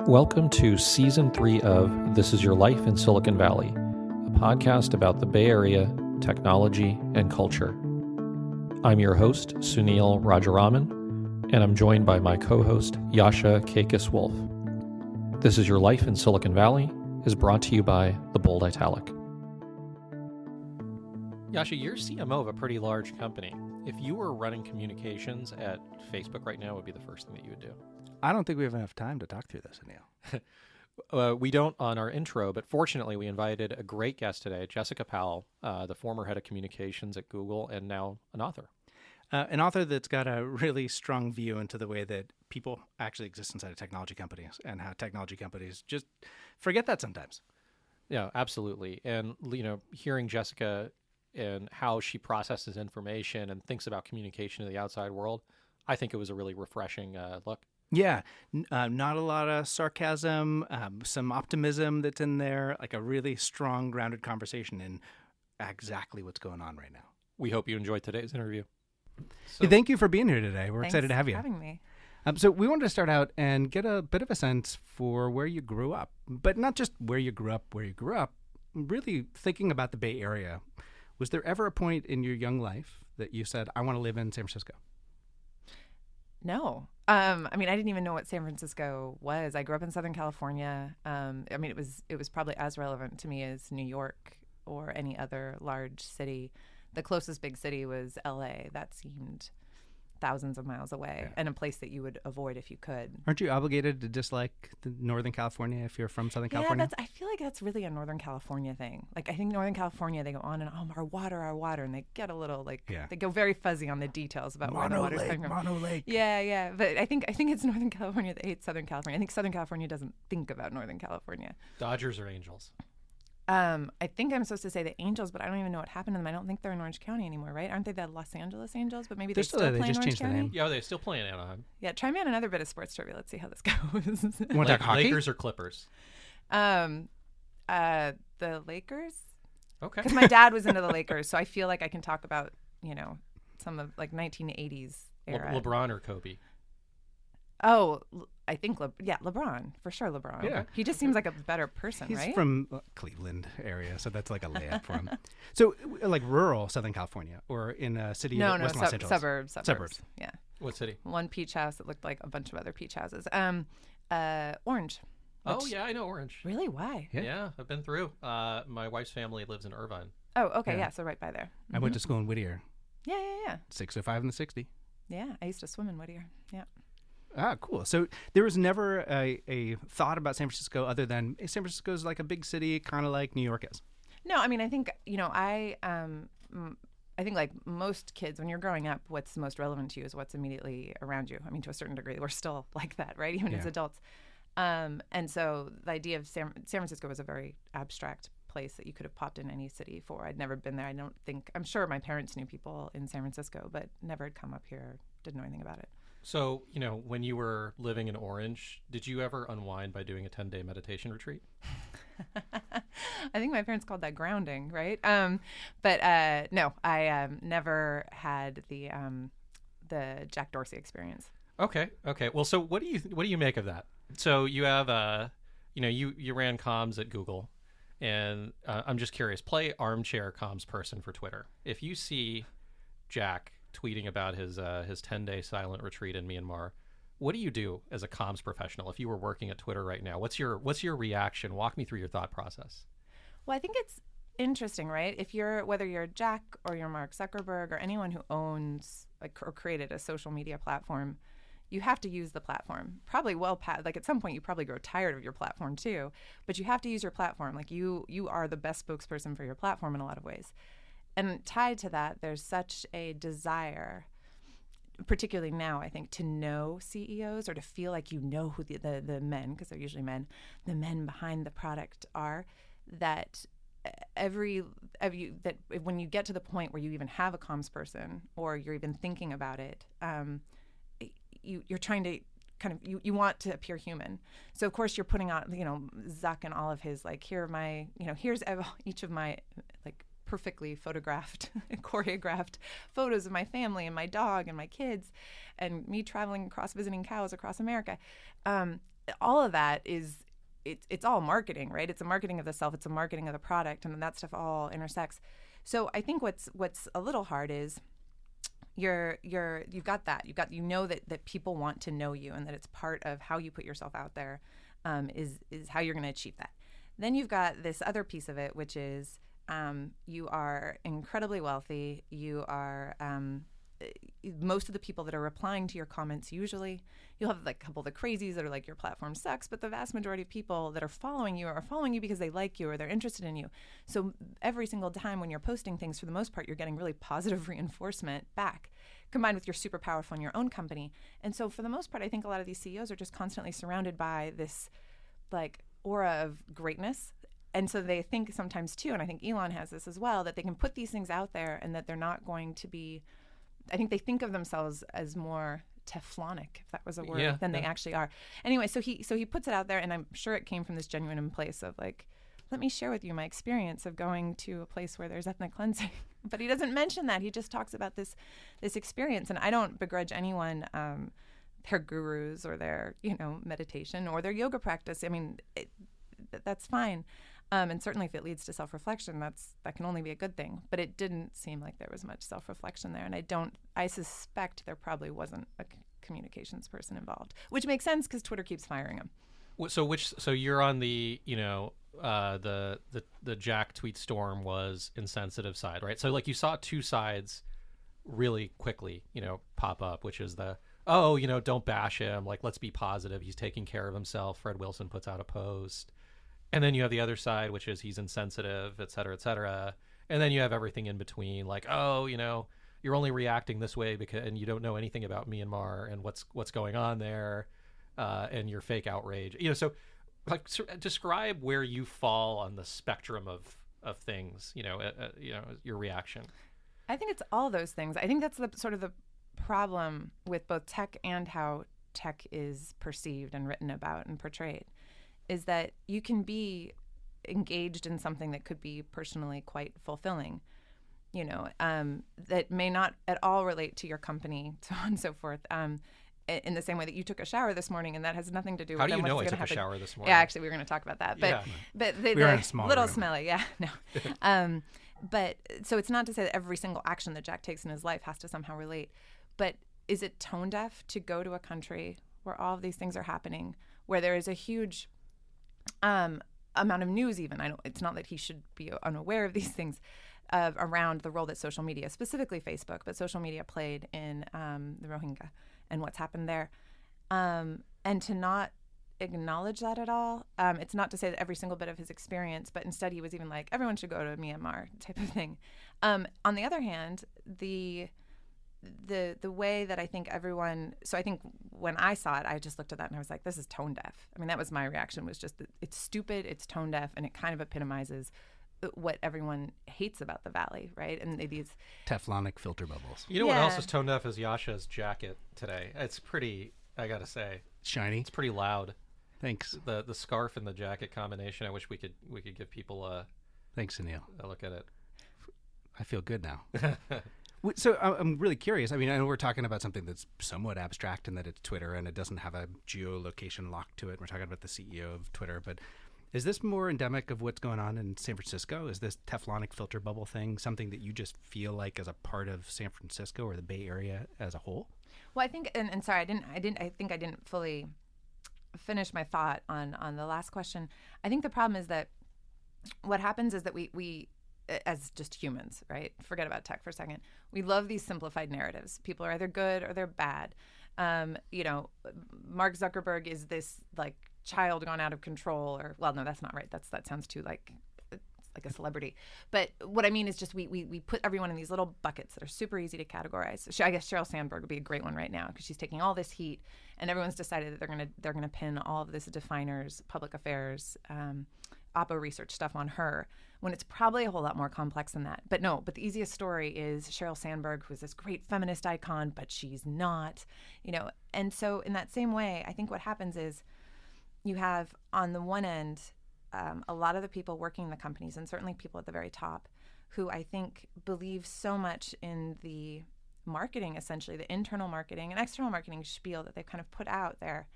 Welcome to Season 3 of This Is Your Life in Silicon Valley, a podcast about the Bay Area, technology, and culture. I'm your host, Sunil Rajaraman, and I'm joined by my co-host, Yasha Kakis-Wolf. This Is Your Life in Silicon Valley is brought to you by The Bold Italic. Yasha, you're CMO of a pretty large company. If you were running communications at Facebook right now, what would be the first thing that you would do? I don't think we have enough time to talk through this, Anil. We don't on our intro, but fortunately we invited a great guest today, Jessica Powell, the former head of communications at Google and now an author. An author that's got a really strong view into the way that people actually exist inside of technology companies and how technology companies just forget that sometimes. Yeah, absolutely. And, hearing Jessica and how she processes information and thinks about communication to the outside world, I think it was a really refreshing look. Yeah, not a lot of sarcasm, some optimism that's in there, like a really strong, grounded conversation in exactly what's going on right now. We hope you enjoyed today's interview. So, thank you for being here today. We're excited to have you. Thanks for having me. So we wanted to start out and get a bit of a sense for where you grew up, but not just where you grew up, really thinking about the Bay Area. Was there ever a point in your young life that you said, I want to live in San Francisco? No. I didn't even know what San Francisco was. I grew up in Southern California. It was probably as relevant to me as New York or any other large city. The closest big city was LA. That seemed thousands of miles away and a place that you would avoid if you could. Aren't you obligated to dislike Northern California if you're from Southern California? I feel like that's really a Northern California thing. Like, I think Northern California, they go on and our water, and they get a little they go very fuzzy on the details about where the water's coming from. Mono Lake. Yeah. But I think it's Northern California that hates Southern California. I think Southern California doesn't think about Northern California. Dodgers or Angels? I think I'm supposed to say the Angels, but I don't even know what happened to them. I don't think they're in Orange County anymore, right? Aren't they the Los Angeles Angels? But maybe they still play in Orange changed County. the name. Yeah, they still play in Anaheim. Yeah, try me on another bit of sports trivia. Let's see how this goes. Want to talk hockey? Lakers or Clippers? The Lakers. Okay. Because my dad was into the Lakers, so I feel like I can talk about, some of 1980s era. LeBron or Kobe? Oh, I think LeBron, for sure. LeBron. Yeah. He just seems like a better person, He's right? from Cleveland area, so that's like a layup for him. So, like rural Southern California or in a city No, West Los Angeles? Suburbs. Yeah. What city? One peach house that looked like a bunch of other peach houses. Orange. Oh, yeah, I know Orange. Really? Why? Yeah, I've been through. My wife's family lives in Irvine. Oh, okay. Yeah. Yeah, so right by there. I went to school in Whittier. Yeah. 605 and the 60. Yeah, I used to swim in Whittier. Yeah. Ah, cool. So there was never a thought about San Francisco other than San Francisco is like a big city, kind of like New York is. No, I think, I think like most kids, when you're growing up, what's most relevant to you is what's immediately around you. To a certain degree, we're still like that, right? Even as adults. And so the idea of San Francisco was a very abstract place that you could have popped in any city for. I'd never been there. I'm sure my parents knew people in San Francisco, but never had come up here, didn't know anything about it. So, when you were living in Orange, did you ever unwind by doing a 10-day meditation retreat? I think my parents called that grounding, right? But no, I never had the Jack Dorsey experience. Okay. Well, so what do you make of that? So you have you ran comms at Google, and I'm just curious. Play armchair comms person for Twitter. If you see Jack tweeting about his 10-day silent retreat in Myanmar, what do you do as a comms professional if you were working at Twitter right now? What's your reaction? Walk me through your thought process. Well, I think it's interesting, right? Whether you're Jack or you're Mark Zuckerberg or anyone who owns or created a social media platform, you have to use the platform. Probably at some point you probably grow tired of your platform too, but you have to use your platform. Like you are the best spokesperson for your platform in a lot of ways. And tied to that, there's such a desire, particularly now, I think, to know CEOs or to feel like you know who the men, because they're usually men, the men behind the product are, that that when you get to the point where you even have a comms person or you're even thinking about it, you're trying to kind of you want to appear human. So of course you're putting out Zuck and all of his here's each of my perfectly photographed, choreographed photos of my family and my dog and my kids and me traveling across, visiting cows across America. all of that is it's all marketing, right? It's a marketing of the self, it's a marketing of the product, and that stuff all intersects. So I think what's a little hard is you've got that. You know that people want to know you, and that it's part of how you put yourself out there, is how you're going to achieve that. Then you've got this other piece of it, which is you are incredibly wealthy. You are most of the people that are replying to your comments, usually you'll have like a couple of the crazies that are like, your platform sucks, but the vast majority of people that are following you because they like you or they're interested in you. So every single time when you're posting things, for the most part, you're getting really positive reinforcement back, combined with you're super powerful in your own company. And so for the most part, I think a lot of these CEOs are just constantly surrounded by this like aura of greatness. And so they think sometimes too, and I think Elon has this as well, that they can put these things out there and that they're not going to be, I think they think of themselves as more teflonic, if that was a word, than they actually are. Anyway, so he puts it out there, and I'm sure it came from this genuine place of like, let me share with you my experience of going to a place where there's ethnic cleansing. But he doesn't mention that. He just talks about this experience. And I don't begrudge anyone their gurus or their, meditation or their yoga practice. I mean, that's fine. And certainly if it leads to self-reflection, that can only be a good thing. But it didn't seem like there was much self-reflection there. And I suspect there probably wasn't a communications person involved, which makes sense because Twitter keeps firing him. So you're on the, the Jack tweet storm was insensitive side, right? So like you saw two sides really quickly, pop up, which is don't bash him. Like, let's be positive. He's taking care of himself. Fred Wilson puts out a post. And then you have the other side, which is he's insensitive, et cetera, et cetera. And then you have everything in between, like, you're only reacting this way and you don't know anything about Myanmar and what's going on there, and your fake outrage. So like describe where you fall on the spectrum of things, your reaction. I think it's all those things. I think that's the sort of the problem with both tech and how tech is perceived and written about and portrayed, is that you can be engaged in something that could be personally quite fulfilling, that may not at all relate to your company, so on and so forth. In the same way that you took a shower this morning, and that has nothing to do with how do you know I took a shower this morning? Yeah, actually, we were going to talk about that. But we were in a small little room. smelly, yeah, no. But so it's not to say that every single action that Jack takes in his life has to somehow relate. But is it tone deaf to go to a country where all of these things are happening, where there is a huge amount of news even? It's not that he should be unaware of these things around the role that social media, specifically Facebook, but social media played in the Rohingya and what's happened there. And to not acknowledge that at all. It's not to say that every single bit of his experience, but instead he was even like, everyone should go to Myanmar type of thing. On the other hand, the way that I think so I think when I saw it, I just looked at that and I was like, this is tone deaf. I mean, that was my reaction, was just that it's stupid, it's tone deaf, and it kind of epitomizes what everyone hates about the Valley, right? And these Teflonic filter bubbles. You know what else is tone deaf is Yasha's jacket today. It's pretty, I gotta say. Shiny. It's pretty loud. Thanks. The scarf and the jacket combination, I wish we could give people Thanks, Anil. a look at it. I feel good now. So I'm really curious. I mean, I know we're talking about something that's somewhat abstract in that it's Twitter and it doesn't have a geolocation lock to it. We're talking about the CEO of Twitter, but is this more endemic of what's going on in San Francisco? Is this Teflonic filter bubble thing something that you just feel like as a part of San Francisco or the Bay Area as a whole? Well, I think, and sorry, I think I didn't fully finish my thought on the last question. I think the problem is that what happens is that we as just humans, right? Forget about tech for a second. We love these simplified narratives. People are either good or they're bad. Mark Zuckerberg is this like child gone out of control, or well, no, that's not right. That sounds too like a celebrity. But what I mean is just we put everyone in these little buckets that are super easy to categorize. So I guess Sheryl Sandberg would be a great one right now because she's taking all this heat, and everyone's decided that they're gonna pin all of this definers, public affairs, Oppo research stuff on her, when it's probably a whole lot more complex than that. But the easiest story is Sheryl Sandberg, who's this great feminist icon, but she's not, And so in that same way, I think what happens is you have on the one end a lot of the people working in the companies, and certainly people at the very top, who I think believe so much in the marketing, essentially the internal marketing and external marketing spiel that they've kind of put out there,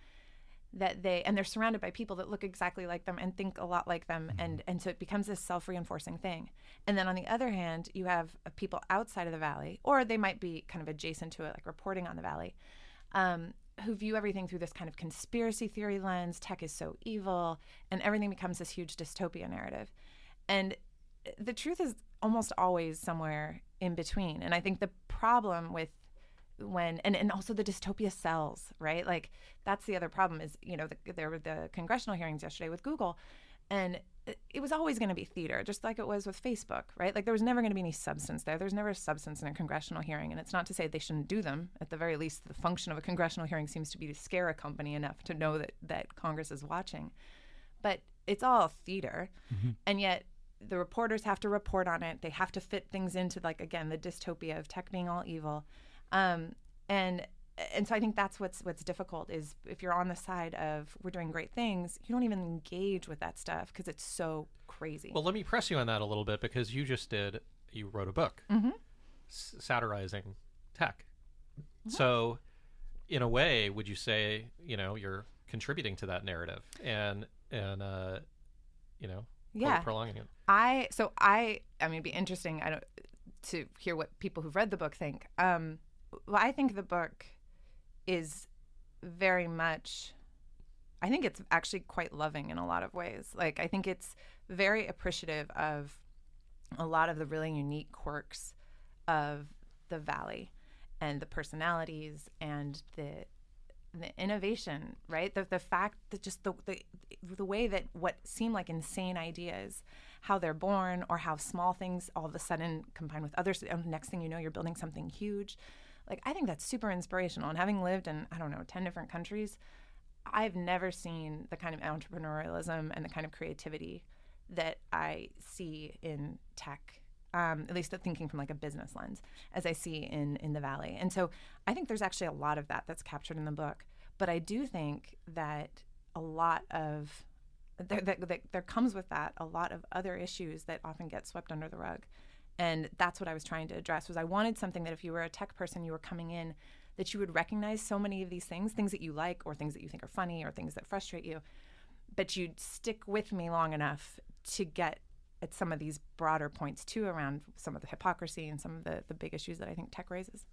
and they're surrounded by people that look exactly like them and think a lot like them, and so it becomes this self-reinforcing thing. And then on the other hand, you have people outside of the Valley, or they might be kind of adjacent to it, like reporting on the Valley, who view everything through this kind of conspiracy theory lens. Tech is so evil, and everything becomes this huge dystopia narrative. And the truth is almost always somewhere in between. And I think the problem with and also the dystopia sells, right? Like that's the other problem is, there were the congressional hearings yesterday with Google, and it was always going to be theater, just like it was with Facebook, right? Like there was never going to be any substance there. There's never a substance in a congressional hearing. And it's not to say they shouldn't do them. At the very least, the function of a congressional hearing seems to be to scare a company enough to know that Congress is watching. But it's all theater. And yet the reporters have to report on it. They have to fit things into, like, again, the dystopia of tech being all evil. And so I think that's what's difficult is if you're on the side of we're doing great things, you don't even engage with that stuff because it's so crazy. Well, let me press you on that a little bit because you wrote a book satirizing tech. So in a way, would you say, you're contributing to that narrative and prolonging it? I mean, it'd be interesting to hear what people who've read the book think. Well, I think the book is very much, I think it's actually quite loving in a lot of ways. Like, I think it's very appreciative of a lot of the really unique quirks of the Valley and the personalities and the innovation, right? The fact that just the way that what seem like insane ideas, how they're born, or how small things all of a sudden combine with others, and next thing you know, you're building something huge. Like, I think that's super inspirational. And having lived in, 10 different countries, I've never seen the kind of entrepreneurialism and the kind of creativity that I see in tech, at least thinking from like a business lens, as I see in the Valley. And so I think there's actually a lot of that that's captured in the book. But I do think that a lot of, there comes with that a lot of other issues that often get swept under the rug. And that's what I was trying to address, was I wanted something that if you were a tech person, you were coming in, that you would recognize so many of these things that you like, or things that you think are funny, or things that frustrate you, but you'd stick with me long enough to get at some of these broader points too, around some of the hypocrisy and some of the big issues that I think tech raises.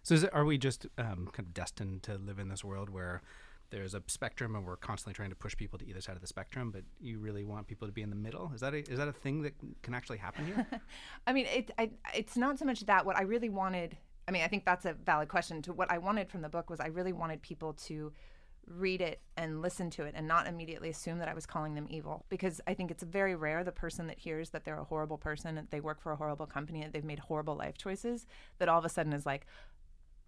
So are we just kind of destined to live in this world where there's a spectrum and we're constantly trying to push people to either side of the spectrum, but you really want people to be in the middle? Is that a thing that can actually happen here? I mean, it's not so much that. What I really wanted, I think that's a valid question. What I wanted from the book was I really wanted people to read it and listen to it and not immediately assume that I was calling them evil, because I think it's very rare the person that hears that they're a horrible person and they work for a horrible company and they've made horrible life choices that all of a sudden is like,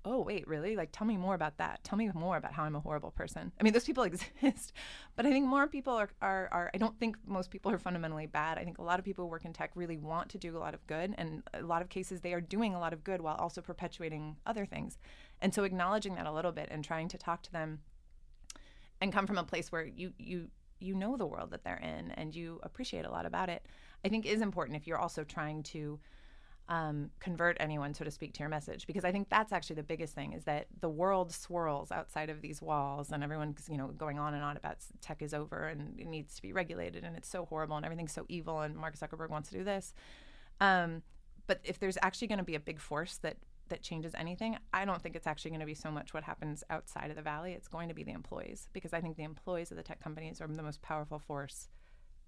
oh, wait, really? Like, tell me more about that. Tell me more about how I'm a horrible person. I mean, those people exist, but I think more people are I don't think most people are fundamentally bad. I think a lot of people who work in tech really want to do a lot of good, and a lot of cases they are doing a lot of good while also perpetuating other things. And so acknowledging that a little bit and trying to talk to them and come from a place where you know the world that they're in and you appreciate a lot about it, I think is important if you're also trying to convert anyone, so to speak, to your message. Because I think that's actually the biggest thing, is that the world swirls outside of these walls, and everyone's going on and on about tech is over and it needs to be regulated and it's so horrible and everything's so evil and Mark Zuckerberg wants to do this. But if there's actually going to be a big force that changes anything, I don't think it's actually going to be so much what happens outside of the Valley. It's going to be the employees, because I think the employees of the tech companies are the most powerful force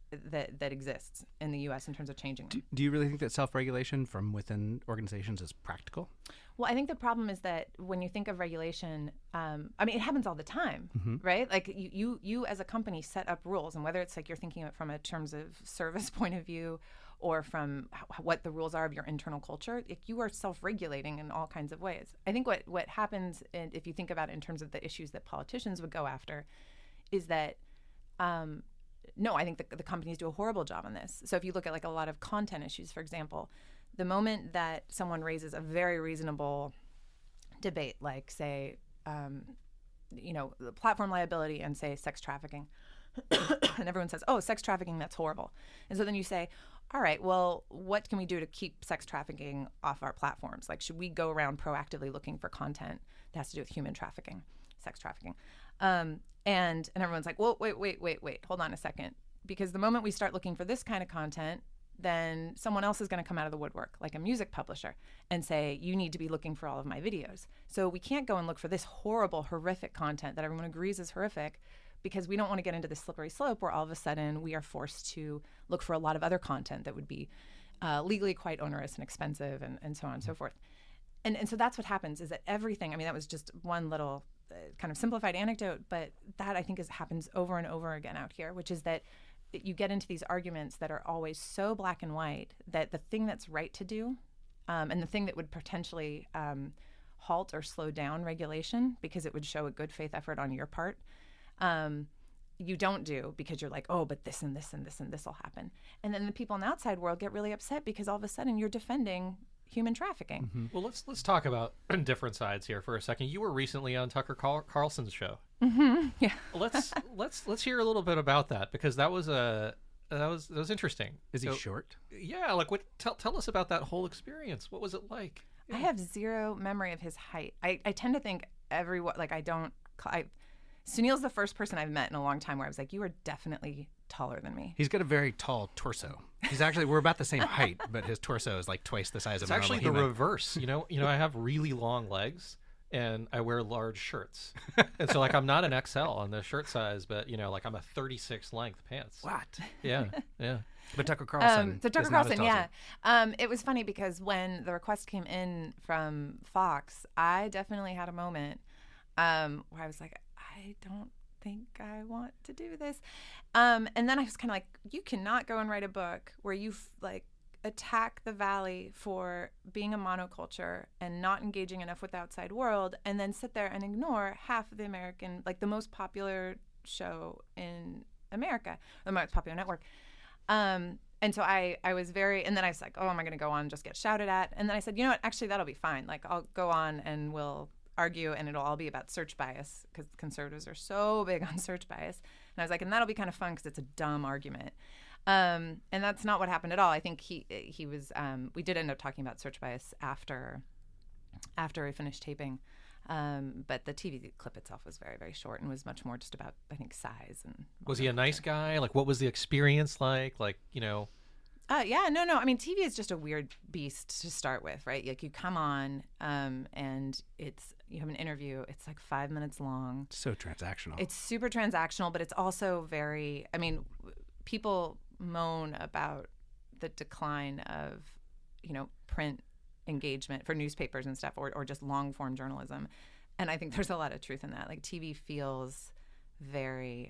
that exists in the U.S. in terms of changing them. Do you really think that self-regulation from within organizations is practical? Well, I think the problem is that when you think of regulation, it happens all the time, right? Like you as a company set up rules, and whether it's like you're thinking of it from a terms of service point of view or from what the rules are of your internal culture, you are self-regulating in all kinds of ways. I think what happens, if you think about it in terms of the issues that politicians would go after, is that no, I think the companies do a horrible job on this. So if you look at like a lot of content issues, for example, the moment that someone raises a very reasonable debate, like say, the platform liability and say sex trafficking, and everyone says, oh, sex trafficking, that's horrible. And so then you say, all right, well, what can we do to keep sex trafficking off our platforms? Like, should we go around proactively looking for content that has to do with human trafficking, sex trafficking? And everyone's like, well, wait, hold on a second. Because the moment we start looking for this kind of content, then someone else is going to come out of the woodwork, like a music publisher, and say, you need to be looking for all of my videos. So we can't go and look for this horrible, horrific content that everyone agrees is horrific, because we don't want to get into this slippery slope where all of a sudden we are forced to look for a lot of other content that would be legally quite onerous and expensive, and so on and so forth. And so that's what happens, is that everything, I mean, that was just one little kind of simplified anecdote, but that I think happens over and over again out here, which is that you get into these arguments that are always so black and white that the thing that's right to do, and the thing that would potentially halt or slow down regulation because it would show a good faith effort on your part, you don't do, because you're like, oh, but this and this and this and this will happen. And then the people in the outside world get really upset because all of a sudden you're defending human trafficking. Mm-hmm. Well, let's talk about different sides here for a second. You were recently on Tucker Carlson's show. Mm-hmm. Yeah. Let's hear a little bit about that, because that was interesting. Is he short? Yeah, like tell us about that whole experience. What was it like? Yeah. I have zero memory of his height. I tend to think everyone, like, Sunil's the first person I've met in a long time where I was like, you are definitely taller than me. He's got a very tall torso. We're about the same height, but his torso is like twice the size of a normal human. It's actually the reverse. You know, I have really long legs and I wear large shirts. And so, like, I'm not an XL on the shirt size, but, like, I'm a 36 length pants. What? Yeah. But Tucker Carlson. Yeah. It was funny because when the request came in from Fox, I definitely had a moment where I was like, I don't think I want to do this. And then I was kind of like, you cannot go and write a book where you attack the Valley for being a monoculture and not engaging enough with the outside world, and then sit there and ignore half of the American, like the most popular show in America, the most popular network. And so I was and then I was like, oh, am I going to go on and just get shouted at? And then I said, you know what, actually, that'll be fine. Like, I'll go on and we'll argue, and it'll all be about search bias, because conservatives are so big on search bias. And I was like, and that'll be kind of fun because it's a dumb argument. And that's not what happened at all. I think he was, we did end up talking about search bias after we finished taping. But the TV clip itself was very, very short and was much more just about, I think, size. And was he a nice guy? Like, what was the experience like? Like, Yeah, no. I mean, TV is just a weird beast to start with, right? Like, you come on, and you have an interview. It's like 5 minutes long. So transactional. It's super transactional, but it's also very, I mean, people moan about the decline of, print engagement for newspapers and stuff, or just long form journalism. And I think there's a lot of truth in that. Like, TV feels very,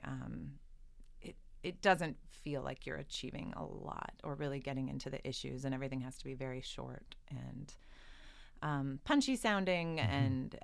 it doesn't feel like you're achieving a lot or really getting into the issues, and everything has to be very short and punchy sounding, and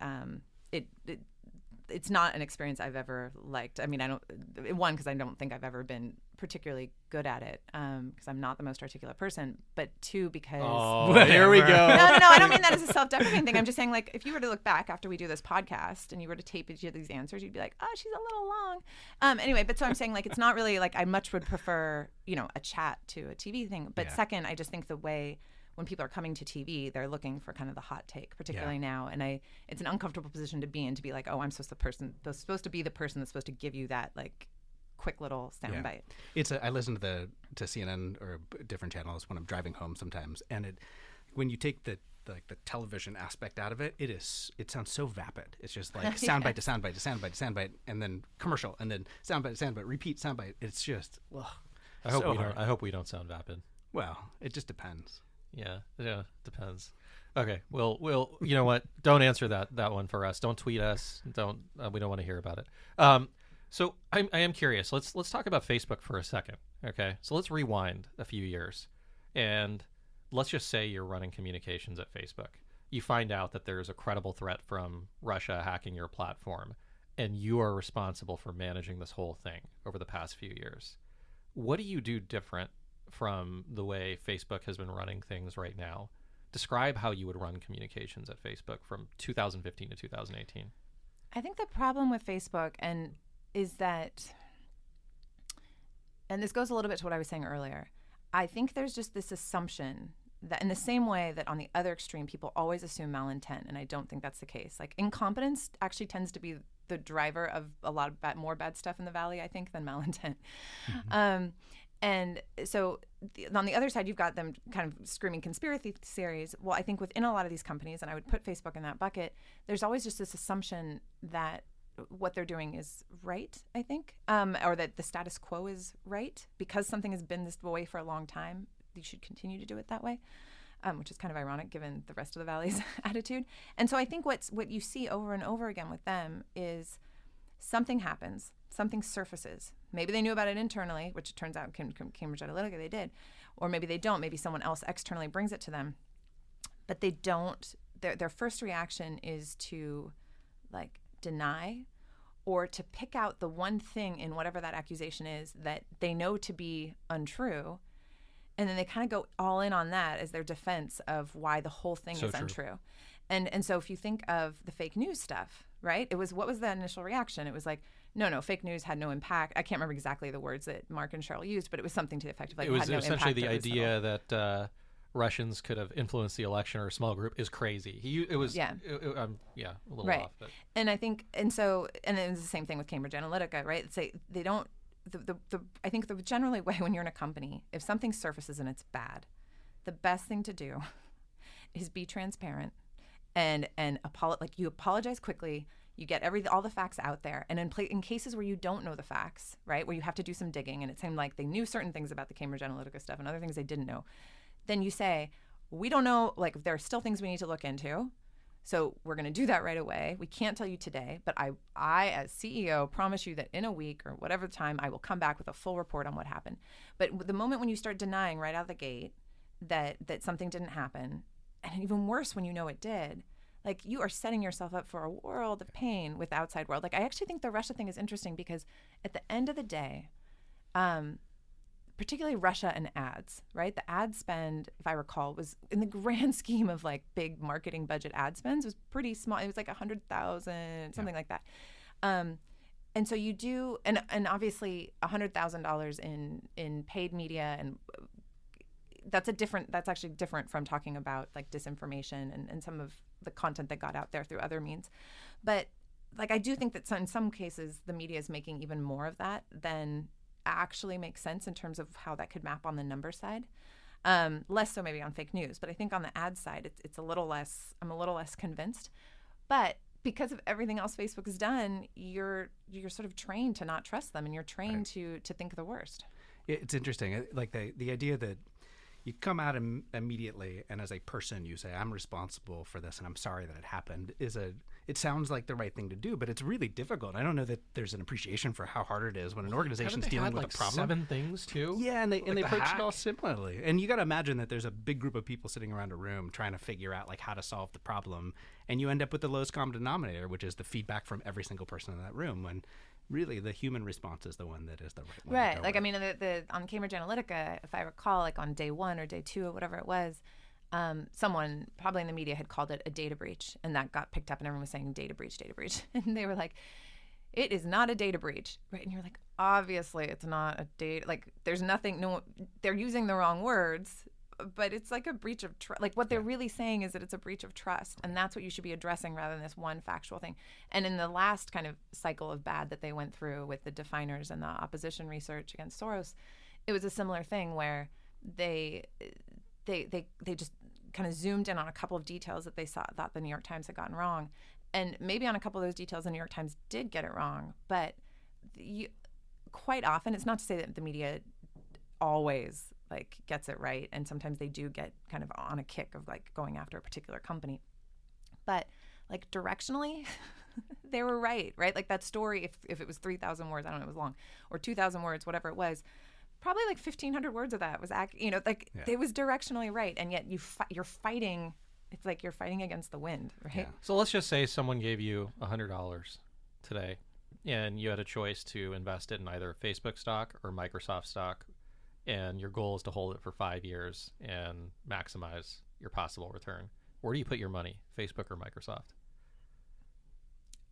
it's not an experience I've ever liked. I mean, because I don't think I've ever been particularly good at it, because I'm not the most articulate person, but two, because there we go. No, I don't mean that as a self-deprecating thing. I'm just saying, like, if you were to look back after we do this podcast and you were to tape each of these answers, you'd be like, oh, she's a little long. Anyway, but so I'm saying, like, it's not really, like, I much would prefer, a chat to a TV thing. But second, I just think the way when people are coming to TV, they're looking for kind of the hot take, particularly now. And it's an uncomfortable position to be in, to be like, oh, I'm supposed to be the person that's supposed to give you that, like, quick little soundbite. I listen to CNN or different channels when I'm driving home sometimes, and when you take the television aspect out of it, it sounds so vapid. It's just like soundbite to soundbite to soundbite to soundbite, and then commercial, and then soundbite to soundbite, repeat soundbite. It's just, ugh. I hope we don't sound vapid. Well, it just depends. Yeah, depends. Okay, well, you know what? Don't answer that one for us. Don't tweet us. We don't want to hear about it. So I am curious. Let's talk about Facebook for a second. Okay, so let's rewind a few years, and let's just say you're running communications at Facebook. You find out that there's a credible threat from Russia hacking your platform, and you are responsible for managing this whole thing over the past few years. What do you do different from the way Facebook has been running things right now? Describe how you would run communications at Facebook from 2015 to 2018. I think the problem with Facebook is that, and this goes a little bit to what I was saying earlier, I think there's just this assumption that in the same way that on the other extreme, people always assume malintent, and I don't think that's the case. Like, incompetence actually tends to be the driver of a lot of more bad stuff in the Valley, I think, than malintent. Mm-hmm. And so on the other side, you've got them kind of screaming conspiracy theories. Well, I think within a lot of these companies, and I would put Facebook in that bucket, there's always just this assumption that what they're doing is right, I think, or that the status quo is right. Because something has been this way for a long time, you should continue to do it that way, which is kind of ironic given the rest of the Valley's attitude. And so I think what you see over and over again with them is something happens, something surfaces. Maybe they knew about it internally, which it turns out Cambridge Analytica they did, or maybe they don't. Maybe someone else externally brings it to them, but they don't. Their first reaction is to like deny, or to pick out the one thing in whatever that accusation is that they know to be untrue, and then they kind of go all in on that as their defense of why the whole thing is untrue. And so if you think of the fake news stuff, right? What was the initial reaction? It was like, no, fake news had no impact. I can't remember exactly the words that Mark and Cheryl used, but it was something to the effect of like, it was had no essentially impact. The idea that Russians could have influenced the election or a small group is crazy. A little right. off. But. And I think, and it was the same thing with Cambridge Analytica, right? It's like they don't. I think the generally way when you're in a company, if something surfaces and it's bad, the best thing to do is be transparent and you apologize quickly. You get all the facts out there, and in cases where you don't know the facts, right, where you have to do some digging, and it seemed like they knew certain things about the Cambridge Analytica stuff and other things they didn't know, then you say, we don't know, like there are still things we need to look into, so we're going to do that right away. We can't tell you today, but I as CEO promise you that in a week or whatever time I will come back with a full report on what happened. But the moment when you start denying right out of the gate that something didn't happen, and even worse when you know it did, like you are setting yourself up for a world of pain with the outside world. Like I actually think the Russia thing is interesting because at the end of the day, particularly Russia and ads, right? The ad spend, if I recall, was in the grand scheme of like big marketing budget ad spends was pretty small. It was like 100,000, something like that. And so you do, and obviously $100,000 in paid media, and that's actually different from talking about like disinformation and some of the content that got out there through other means. But like I do think that in some cases the media is making even more of that than actually makes sense in terms of how that could map on the number side. Less so maybe on fake news, but I think on the ad side it's a little less. I'm a little less convinced. But because of everything else Facebook has done, you're sort of trained to not trust them, and you're trained to think the worst. It's interesting, like the idea that you come out immediately, and as a person, you say, "I'm responsible for this, and I'm sorry that it happened." It sounds like the right thing to do, but it's really difficult. I don't know that there's an appreciation for how hard it is when an organization's dealing with a problem. 7 things too. Yeah, and they approach it all similarly. And you got to imagine that there's a big group of people sitting around a room trying to figure out like how to solve the problem, and you end up with the lowest common denominator, which is the feedback from every single person in that room. When really the human response is the one that is the right one. Right. Like, I mean, on Cambridge Analytica, if I recall, like on day 1 or day 2 or whatever it was, someone probably in the media had called it a data breach, and that got picked up, and everyone was saying data breach. And they were like, it is not a data breach, right? And you're like, obviously it's not a data, like there's nothing, they're using the wrong words, but it's like a breach of trust. Like what they're really saying is that it's a breach of trust, and that's what you should be addressing rather than this one factual thing. And in the last kind of cycle of bad that they went through with the definers and the opposition research against Soros, it was a similar thing where they just kind of zoomed in on a couple of details that they thought the New York Times had gotten wrong. And maybe on a couple of those details, the New York Times did get it wrong. But quite often, it's not to say that the media always like gets it right. And sometimes they do get kind of on a kick of like going after a particular company. But like directionally, they were right? Like that story, if it was 3,000 words, I don't know, it was long, or 2,000 words, whatever it was, probably like 1,500 words of that was it was directionally right, and yet you're fighting. It's like you're fighting against the wind, right? Yeah. So let's just say someone gave you $100 today, and you had a choice to invest it in either Facebook stock or Microsoft stock, and your goal is to hold it for 5 years and maximize your possible return. Where do you put your money, Facebook or Microsoft?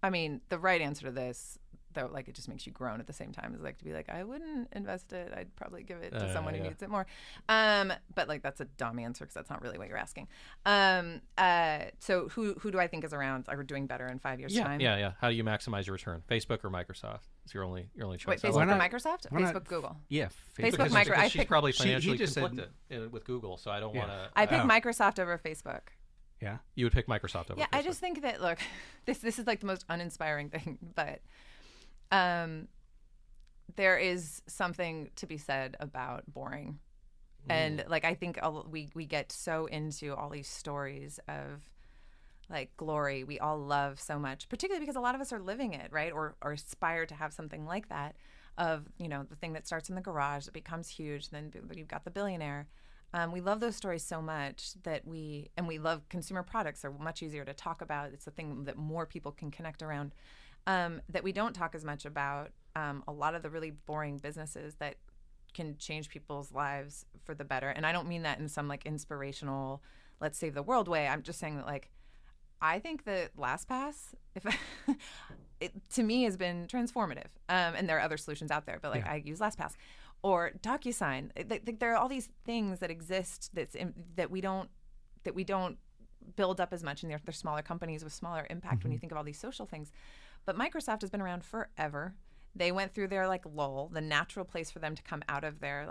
I mean, the right answer to this, though, like, it just makes you groan at the same time. It's like to be like, I wouldn't invest it. I'd probably give it to someone who needs it more. But like, that's a dumb answer because that's not really what you're asking. So who do I think is around or doing better in 5 years' time? Yeah. How do you maximize your return? Facebook or Microsoft? It's your only choice. Wait, Facebook or Microsoft? Facebook, Google. Yeah, Facebook, Microsoft. I She's pick, probably financially conflicted with Google, so I don't want to. I pick Microsoft over Facebook. Yeah, you would pick Microsoft over. Yeah, Facebook. I just think that, look, this is like the most uninspiring thing, but there is something to be said about boring. And like, I think we get so into all these stories of like glory we all love so much, particularly because a lot of us are living it, right? Or aspire to have something like that, of, you know, the thing that starts in the garage that becomes huge, then you've got the billionaire. We love those stories so much that we love consumer products. They're much easier to talk about. It's a thing that more people can connect around, that we don't talk as much about a lot of the really boring businesses that can change people's lives for the better. And I don't mean that in some like inspirational, let's save the world way. I'm just saying that, like, I think that LastPass, it to me has been transformative. And there are other solutions out there, but like, I use LastPass or DocuSign. There are all these things that exist that we don't build up as much, and they're smaller companies with smaller impact when you think of all these social things. But Microsoft has been around forever. They went through their like lull. The natural place for them to come out of their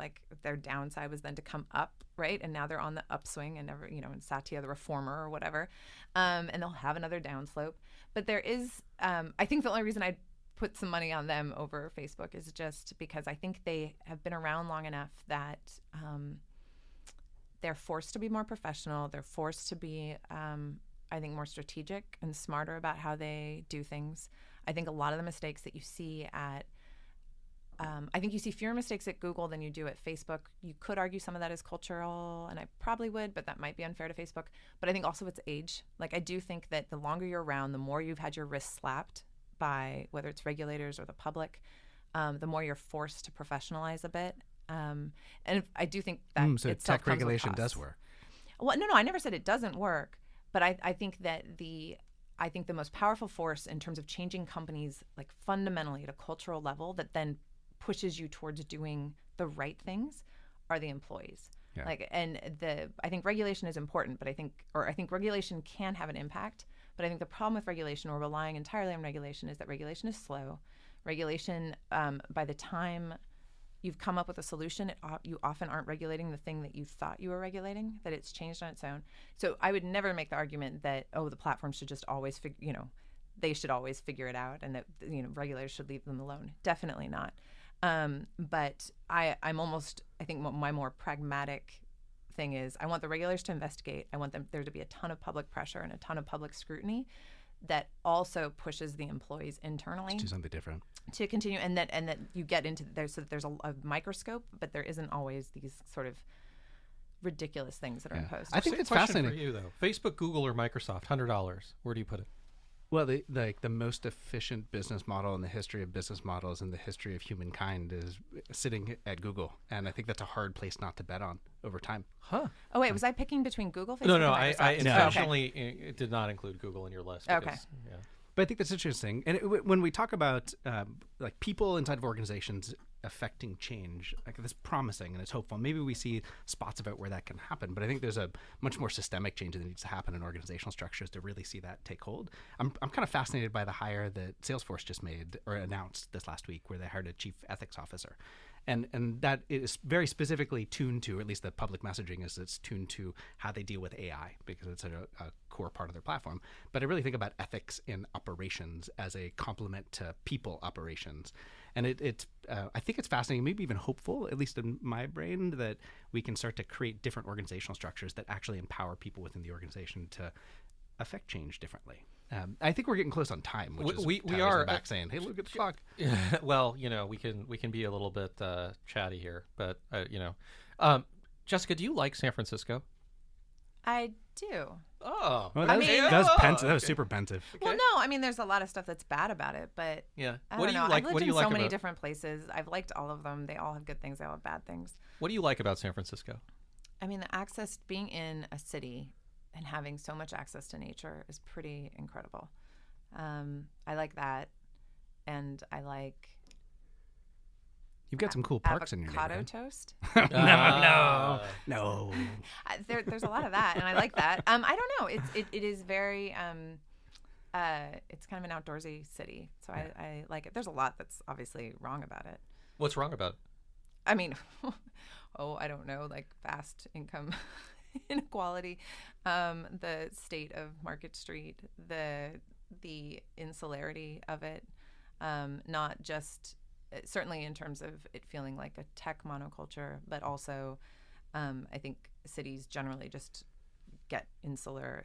downside was then to come up, right? And now they're on the upswing, and never, you know, in Satya the reformer or whatever, and they'll have another downslope. But there is, I think the only reason I'd put some money on them over Facebook is just because I think they have been around long enough that they're forced to be more professional. They're forced to be, I think, more strategic and smarter about how they do things. I think a lot of the mistakes that you see at, I think you see fewer mistakes at Google than you do at Facebook. You could argue some of that is cultural, and I probably would, but that might be unfair to Facebook. But I think also it's age. Like, I do think that the longer you're around, the more you've had your wrists slapped by whether it's regulators or the public, the more you're forced to professionalize a bit. And I do think that so tech regulation does work. Well, no, I never said it doesn't work, but I think that the most powerful force in terms of changing companies, like fundamentally at a cultural level, that then pushes you towards doing the right things, are the employees. Yeah. I think regulation is important, but I think regulation can have an impact. But I think the problem with regulation, or relying entirely on regulation, is that regulation is slow. Regulation, by the time you've come up with a solution, you often aren't regulating the thing that you thought you were regulating, that it's changed on its own. So I would never make the argument that, the platform should just always they should always figure it out, and that, regulators should leave them alone. Definitely not. But I think my more pragmatic thing is, I want the regulators to investigate. I want there to be a ton of public pressure and a ton of public scrutiny that also pushes the employees internally to do something different, to continue, and that you get into there's a microscope, but there isn't always these sort of ridiculous things that are imposed. I think it's fascinating for you, though. Facebook, Google, or Microsoft, $100. Where do you put it? Well, the most efficient business model in the history of business models in the history of humankind is sitting at Google, and I think that's a hard place not to bet on over time. Huh? Oh wait, was I picking between Google, Facebook, No, and I Microsoft? intentionally did not include Google in your list. Because, okay. Yeah. But I think that's interesting. And when we talk about like people inside of organizations affecting change, like, that's promising and it's hopeful. Maybe we see spots of it where that can happen, but I think there's a much more systemic change that needs to happen in organizational structures to really see that take hold. I'm kind of fascinated by the hire that Salesforce just made or announced this last week, where they hired a chief ethics officer. And that is very specifically tuned to, or at least the public messaging is, it's tuned to how they deal with AI, because it's a core part of their platform. But I really think about ethics in operations as a complement to people operations. And I think it's fascinating, maybe even hopeful, at least in my brain, that we can start to create different organizational structures that actually empower people within the organization to affect change differently. I think we're getting close on time, which is we Tyler's are in the back saying, "Hey, look at the clock." Well, we can be a little bit chatty here, but Jessica, do you like San Francisco? I do. Oh, well, that was super pensive. Okay. Well, no, I mean, there's a lot of stuff that's bad about it, but yeah. What do you like? I've lived in so many different places. I've liked all of them. They all have good things. They all have bad things. What do you like about San Francisco? I mean, the access, being in a city and having so much access to nature is pretty incredible. I like that. and I like You've got some cool parks in your avocado neighborhood. toast. No. There's a lot of that, and I like that. I don't know. It is very it's kind of an outdoorsy city, so I like it. There's a lot that's obviously wrong about it. What's wrong about it? I mean, I don't know, like vast income inequality, the state of Market Street, the insularity of it, not just certainly in terms of it feeling like a tech monoculture, but also I think cities generally just get insular.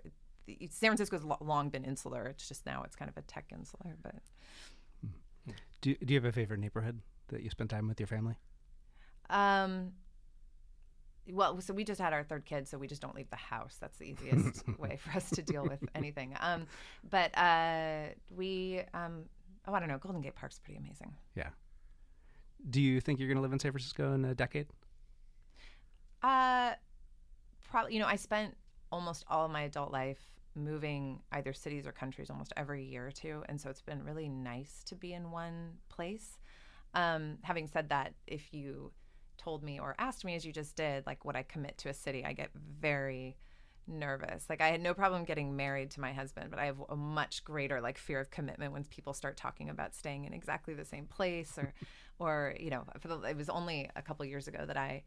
San Francisco's long been insular. It's just now it's kind of a tech insular. But Do you have a favorite neighborhood that you spend time with your family? Well, so we just had our third kid, so we just don't leave the house. That's the easiest way for us to deal with anything. But we, I don't know. Golden Gate Park's pretty amazing. Yeah. Do you think you're going to live in San Francisco in a decade? Probably. I spent almost all of my adult life moving either cities or countries almost every year or two, and so it's been really nice to be in one place. Having said that, if you told me or asked me, as you just did, like would I commit to a city, I get very nervous. Like I had no problem getting married to my husband, but I have a much greater like fear of commitment when people start talking about staying in exactly the same place or it was only a couple of years ago that I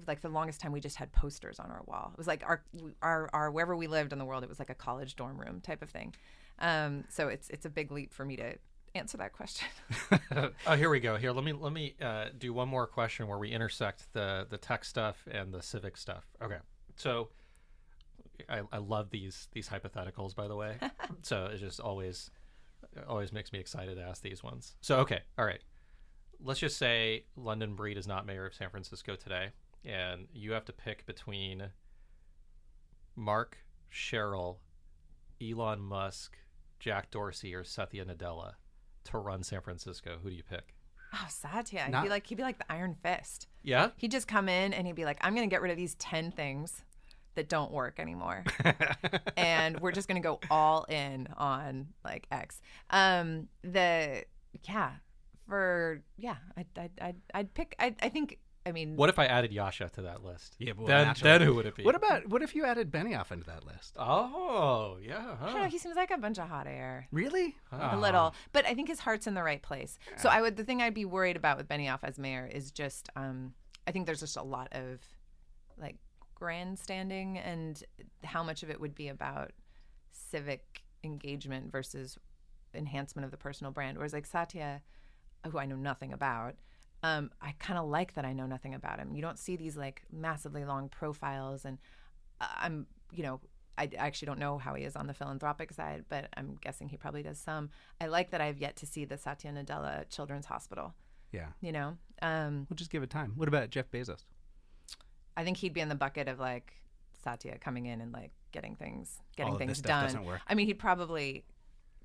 like the longest time we just had posters on our wall. It was like our wherever we lived in the world, it was like a college dorm room type of thing. So it's a big leap for me to answer that question. Oh, here we go. Here, let me do one more question where we intersect the tech stuff and the civic stuff. Okay, so I love these hypotheticals, by the way. So it just always makes me excited to ask these ones. So okay, all right. Let's just say London Breed is not mayor of San Francisco today, and you have to pick between Mark, Cheryl, Elon Musk, Jack Dorsey, or Satya Nadella to run San Francisco. Who do you pick? Oh, Satya. He'd be like the Iron Fist. Yeah? He'd just come in and he'd be like, I'm going to get rid of these 10 things that don't work anymore. And we're just going to go all in on like X. I'd pick, I think, I mean. What if I added Yasha to that list? Yeah, but then who would it be? What if you added Benioff into that list? Oh, yeah. I don't know, he seems like a bunch of hot air. Really? A little. But I think his heart's in the right place. Yeah. So the thing I'd be worried about with Benioff as mayor is just, I think there's just a lot of like grandstanding and how much of it would be about civic engagement versus enhancement of the personal brand. Whereas like Satya, who I know nothing about, I kind of like that I know nothing about him. You don't see these like massively long profiles, and I actually don't know how he is on the philanthropic side, but I'm guessing he probably does some. I like that I've yet to see the Satya Nadella Children's Hospital. Yeah. We'll just give it time. What about Jeff Bezos? I think he'd be in the bucket of like Satya coming in and like getting things All of this stuff done. Doesn't work. I mean, he'd probably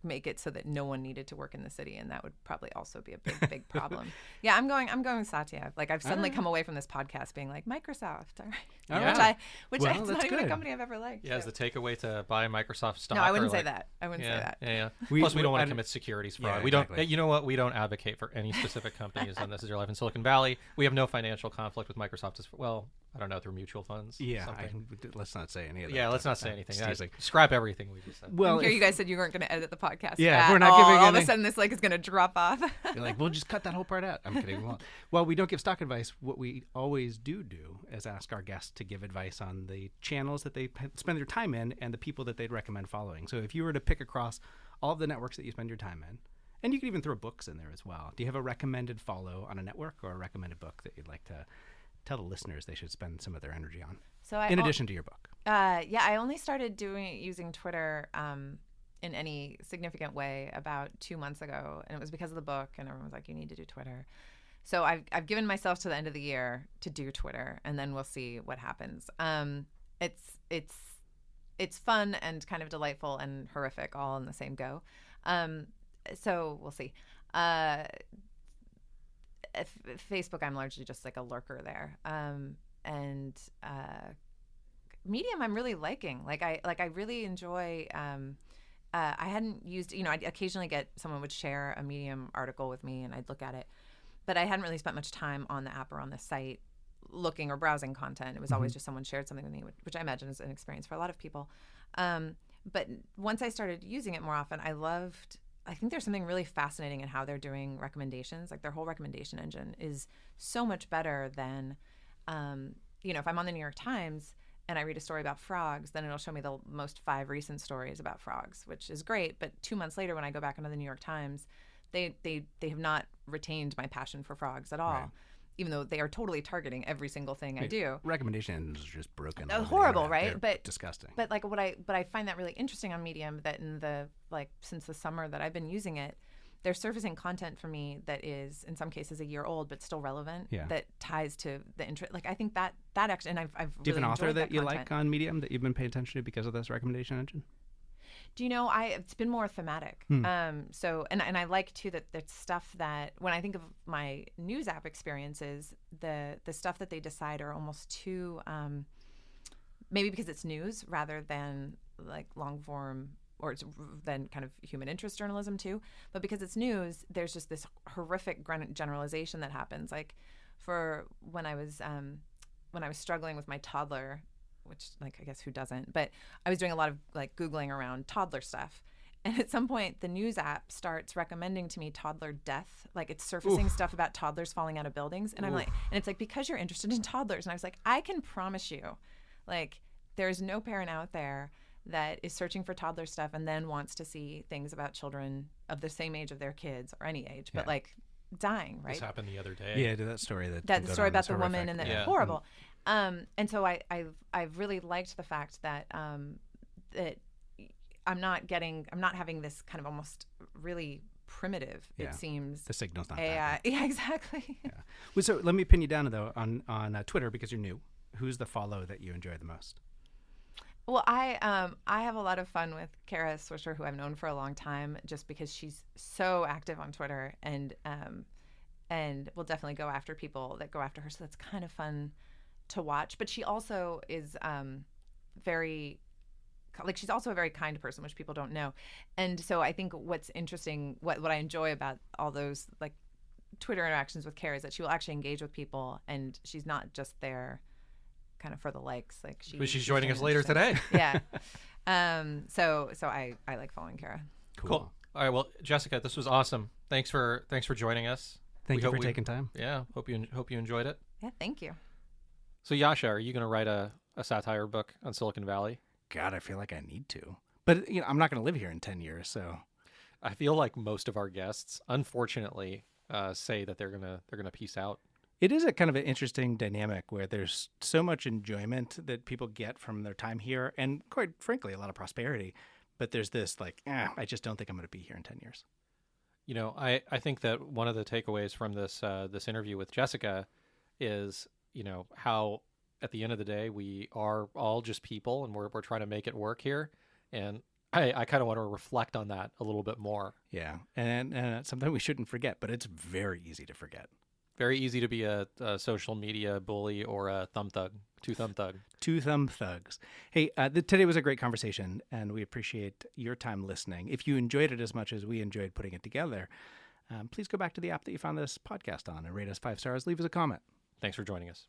make it so that no one needed to work in the city, and that would probably also be a big problem. Yeah, I'm going with Satya. Like I've suddenly come away from this podcast being like Microsoft, all right. Which it's not even a company I've ever liked. Yeah, is the takeaway to buy Microsoft stock? No, I wouldn't say that. I wouldn't say that. Yeah. Plus, we don't want to commit securities fraud. Yeah, we exactly. don't. You know what? We don't advocate for any specific companies, and this is your life in Silicon Valley. We have no financial conflict with Microsoft as well. I don't know, through mutual funds. Yeah, let's not say any of that. Yeah, let's not say anything. Scrap everything we just said. Well, you guys said you weren't going to edit the podcast. Yeah, we're not giving all of a sudden this like is going to drop off. You're like, we'll just cut that whole part out. I'm kidding. Well, we don't give stock advice. What we always do is ask our guests to give advice on the channels that they spend their time in and the people that they'd recommend following. So if you were to pick across all of the networks that you spend your time in, and you can even throw books in there as well. Do you have a recommended follow on a network or a recommended book that you'd like to tell the listeners they should spend some of their energy on? So in addition to your book. I only started using Twitter in any significant way about 2 months ago, and it was because of the book, and everyone was like, you need to do Twitter. So I've given myself to the end of the year to do Twitter, and then we'll see what happens. It's fun and kind of delightful and horrific all in the same go. So we'll see. Facebook, I'm largely just like a lurker there. And Medium, I'm really liking. I really enjoy I hadn't used, I'd occasionally get someone would share a Medium article with me and I'd look at it, but I hadn't really spent much time on the app or on the site looking or browsing content. It was always just someone shared something with me, which I imagine is an experience for a lot of people. But once I started using it more often, I think there's something really fascinating in how they're doing recommendations. Like their whole recommendation engine is so much better than, if I'm on the New York Times and I read a story about frogs, then it'll show me the most 5 recent stories about frogs, which is great. But 2 months later, when I go back into the New York Times, they have not retained my passion for frogs at all, Right. even though they are totally targeting every single thing I do. Recommendations are just broken. all over the Horrible, internet. right? They're But disgusting. But I find that really interesting on Medium that since the summer that I've been using it, they're surfacing content for me that is in some cases a year old but still relevant. Yeah. That ties to the interest. Like I think that actually, and I've Do you have really an author enjoyed that you content. like on Medium that you've been paying attention to because of this recommendation engine? Do you know, it's been more thematic. So, and I like too that there's stuff that when I think of my news app experiences, the stuff that they decide are almost too, maybe because it's news rather than like long form or it's then kind of human interest journalism too. But because it's news, there's just this horrific generalization that happens. Like for when I was struggling with my toddler, which like I guess who doesn't, but I was doing a lot of like Googling around toddler stuff. And at some point the news app starts recommending to me toddler death. Like it's surfacing stuff about toddlers falling out of buildings. And I'm like, and it's like, because you're interested in toddlers. And I was like, I can promise you, like there's no parent out there that is searching for toddler stuff and then wants to see things about children of the same age of their kids or any age, but like dying, right? This happened the other day. Yeah, that story that The story about the woman and the Yeah. horrible. And so I've really liked the fact that that I'm not having this kind of almost really primitive, Yeah. it seems. The signal's not AI. that. Yeah, exactly. Yeah. Well, so let me pin you down though on Twitter because you're new. Who's the follow that you enjoy the most? Well, I have a lot of fun with Kara Swisher, who I've known for a long time, just because she's so active on Twitter and will definitely go after people that go after her. So that's kind of fun to watch. But she also is she's also a very kind person, which people don't know. And so I think what's interesting, what I enjoy about all those like Twitter interactions with Kara is that she will actually engage with people, and she's not just there kind of for the likes. Like She's joining us later interesting. today. Yeah. So I like following Kara. Cool. All right. Well, Jessica, this was awesome. Thanks for joining us. Thank you hope for taking time. Yeah. Hope you enjoyed it. Yeah. Thank you. So Yasha, are you going to write a satire book on Silicon Valley? God, I feel like I need to. But I'm not going to live here in 10 years, so I feel like most of our guests, unfortunately, say that they're gonna peace out. it is a kind of an interesting dynamic where there's so much enjoyment that people get from their time here and quite frankly, a lot of prosperity. But there's this like, I just don't think I'm going to be here in 10 years. I think that one of the takeaways from this interview with Jessica is, how at the end of the day, we are all just people and we're trying to make it work here. And I kind of want to reflect on that a little bit more. Yeah. And it's something we shouldn't forget, but it's very easy to forget. Very easy to be a social media bully or a thumb thug, two-thumb thug. Two-thumb thugs. Hey, today was a great conversation, and we appreciate your time listening. If you enjoyed it as much as we enjoyed putting it together, please go back to the app that you found this podcast on and rate us 5 stars. Leave us a comment. Thanks for joining us.